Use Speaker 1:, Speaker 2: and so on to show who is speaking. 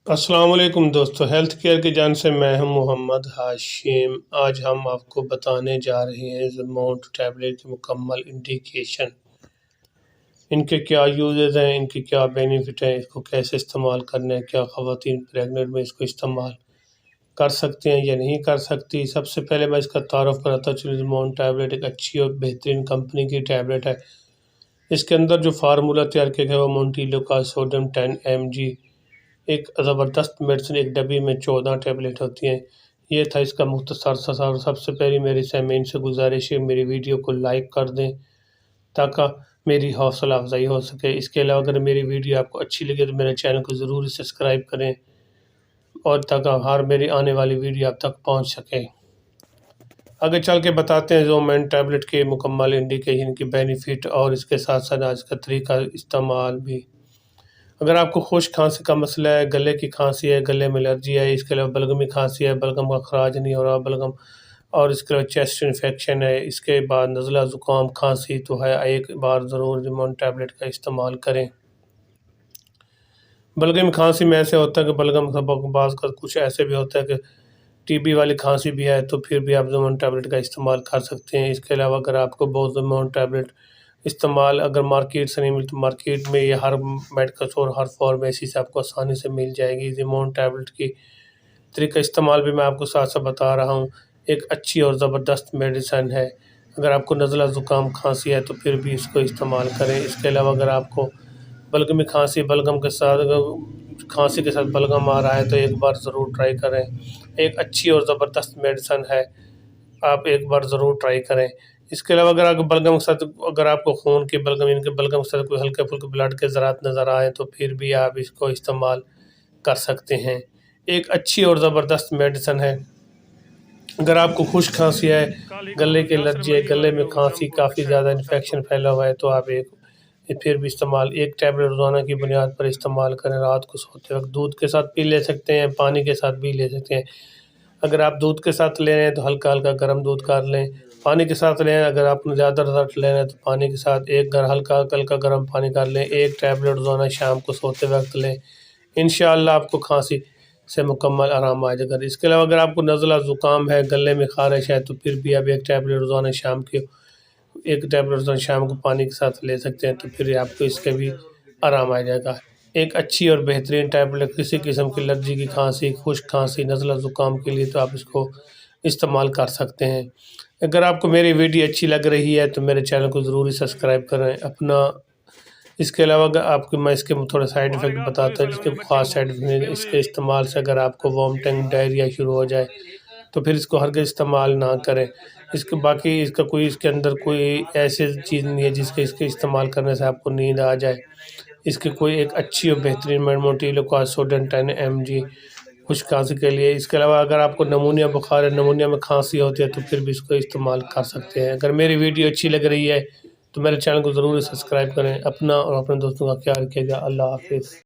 Speaker 1: السلام علیکم دوستو، ہیلتھ کیئر کی جان سے میں ہوں محمد ہاشم۔ آج ہم آپ کو بتانے جا رہے ہیں زمونٹ ٹیبلٹ کی مکمل انڈیکیشن، ان کے کیا یوزز ہیں، ان کی کیا بینیفٹ ہیں، اس کو کیسے استعمال کرنا ہے، کیا خواتین پریگننٹ میں اس کو استعمال کر سکتے ہیں یا نہیں کر سکتی۔ سب سے پہلے میں اس کا تعارف کراتا چلوں۔ زمونٹ ٹیبلٹ ایک اچھی اور بہترین کمپنی کی ٹیبلٹ ہے۔ اس کے اندر جو فارمولہ تیار کیا گیا ہے وہ مونٹیلو کا سوڈیم 10 mg، ایک زبردست میڈیسن، ایک ڈبی میں 14 ٹیبلٹ ہوتی ہیں۔ یہ تھا اس کا مختصر تصور۔ سب سے پہلی میری سامعین سے گزارش ہے میری ویڈیو کو لائک کر دیں تاکہ میری حوصلہ افزائی ہو سکے۔ اس کے علاوہ اگر میری ویڈیو آپ کو اچھی لگے تو میرے چینل کو ضرور سبسکرائب کریں اور تاکہ ہر میری آنے والی ویڈیو آپ تک پہنچ سکے۔ آگے چل کے بتاتے ہیں زمونٹ ٹیبلٹ کے مکمل انڈیکیشن کی بینیفٹ اور اس کے ساتھ ساتھ آج کا طریقہ استعمال بھی۔ اگر آپ کو خشک کھانسی کا مسئلہ ہے، گلے کی کھانسی ہے، گلے میں الرجی ہے، اس کے علاوہ بلغمی کھانسی ہے، بلغم کا خراج نہیں ہو رہا بلغم، اور اس کے علاوہ چیسٹ انفیکشن ہے، اس کے بعد نزلہ زکام کھانسی تو ہے، ایک بار ضرور زمونٹ ٹیبلٹ کا استعمال کریں۔ بلغمی کھانسی میں ایسے ہوتا ہے کہ بلغم کا بعض کا کچھ ایسے بھی ہوتا ہے کہ ٹی بی والی کھانسی بھی ہے تو پھر بھی آپ زمونٹ ٹیبلٹ کا استعمال کر سکتے ہیں۔ اس کے علاوہ اگر آپ کو بہت زمونٹ ٹیبلٹ استعمال اگر مارکیٹ سے نہیں ملتی، مارکیٹ میں یہ ہر میڈیکل اسٹور، ہر فارمیسی سے آپ کو آسانی سے مل جائے گی۔ زمونٹ ٹیبلٹ کی طریقہ استعمال بھی میں آپ کو ساتھ ساتھ بتا رہا ہوں۔ ایک اچھی اور زبردست میڈیسن ہے۔ اگر آپ کو نزلہ زکام کھانسی ہے تو پھر بھی اس کو استعمال کریں۔ اس کے علاوہ اگر آپ کو بلغمی کھانسی، بلغم کے ساتھ کھانسی کے ساتھ بلغم آ رہا ہے تو ایک بار ضرور ٹرائی کریں۔ ایک اچھی اور زبردست میڈیسن ہے، آپ ایک بار ضرور ٹرائی کریں۔ اس کے علاوہ اگر آپ کو بلغم کے ساتھ اگر آپ کو خون کی بلغم، ان کے بلغم کے ساتھ کوئی ہلکے پھلکے بلڈ کے ذرات نظر آئیں تو پھر بھی آپ اس کو استعمال کر سکتے ہیں۔ ایک اچھی اور زبردست میڈیسن ہے۔ اگر آپ کو خشک کھانسی ہے، گلے کی الرجی ہے، گلے میں کھانسی کافی زیادہ انفیکشن پھیلا ہوا ہے تو آپ پھر بھی ایک ٹیبلٹ روزانہ کی بنیاد پر استعمال کریں۔ رات کو سوتے وقت دودھ کے ساتھ پی لے سکتے ہیں، پانی کے ساتھ بھی لے سکتے ہیں۔ اگر آپ دودھ کے ساتھ لے رہے ہیں تو ہلکا ہلکا گرم دودھ کر لیں، پانی کے ساتھ لیں۔ اگر آپ زیادہ لے رہے ہیں تو پانی کے ساتھ ہلکا ہلکا گرم پانی کر لیں۔ ایک ٹیبلٹ روزانہ شام کو سوتے وقت لیں، انشاءاللہ آپ کو کھانسی سے مکمل آرام آ جائے گا۔ اس کے علاوہ اگر آپ کو نزلہ زکام ہے، گلے میں خارش ہے تو پھر بھی آپ ایک ٹیبلٹ روزانہ شام کو پانی کے ساتھ لے سکتے ہیں تو پھر آپ کو اس کے بھی آرام آ جائے گا۔ ایک اچھی اور بہترین ٹیبلٹ کسی قسم کی الرجی کی کھانسی، خشک کھانسی، نزلہ زکام کے لیے تو آپ اس کو استعمال کر سکتے ہیں۔ اگر آپ کو میری ویڈیو اچھی لگ رہی ہے تو میرے چینل کو ضروری سبسکرائب کریں اس کے علاوہ میں اس کے تھوڑے سائیڈ ایفیکٹ بتاتا ہوں جس کے خاص سائیڈ ایفیکٹ۔ اس کے استعمال سے اگر آپ کو وامٹنگ، ڈائریا شروع ہو جائے تو پھر اس کو ہرگز استعمال نہ کریں۔ اس کے اندر کوئی ایسی چیز نہیں ہے اس کے استعمال کرنے سے آپ کو نیند آ جائے۔ اس کے کوئی ایک اچھی اور بہترین مونٹیلو کا سوڈیم 10 mg خشک کھانسی کے لیے۔ اس کے علاوہ اگر آپ کو نمونیا بخار ہے، نمونیا میں کھانسی ہوتی ہے تو پھر بھی اس کو استعمال کر سکتے ہیں۔ اگر میری ویڈیو اچھی لگ رہی ہے تو میرے چینل کو ضرور سبسکرائب کریں۔ اپنا اور اپنے دوستوں کا خیال رکھیے گا۔ اللہ حافظ۔